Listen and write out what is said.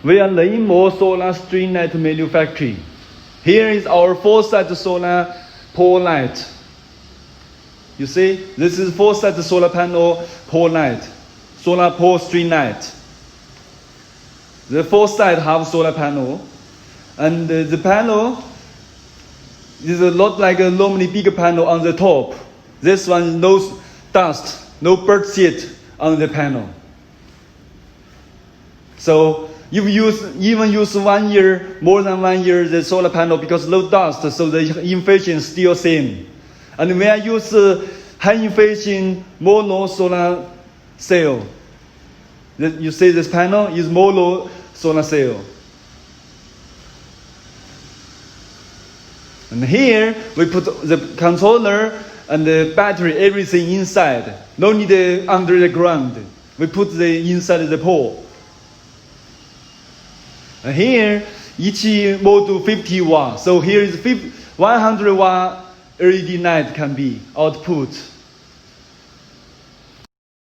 We are NOMO solar string light manufacturing. Here is our 4-side solar pole light. You see, this is 4-side solar panel pole light, solar pole string light. The 4-side have solar panel, and the panel is a lot like a normally bigger panel on the top. This one no dust, no bird shit on the panel. So you even use 1 year, more than 1 year, the solar panel because no dust, so the efficiency is still same. And when I use high efficient mono solar cell, you see this panel is mono solar cell. And here we put the controller and the battery, everything inside. No need under the ground. We put the inside the pole. And here each module 50 watts. So here is 100 watt LED light can be output.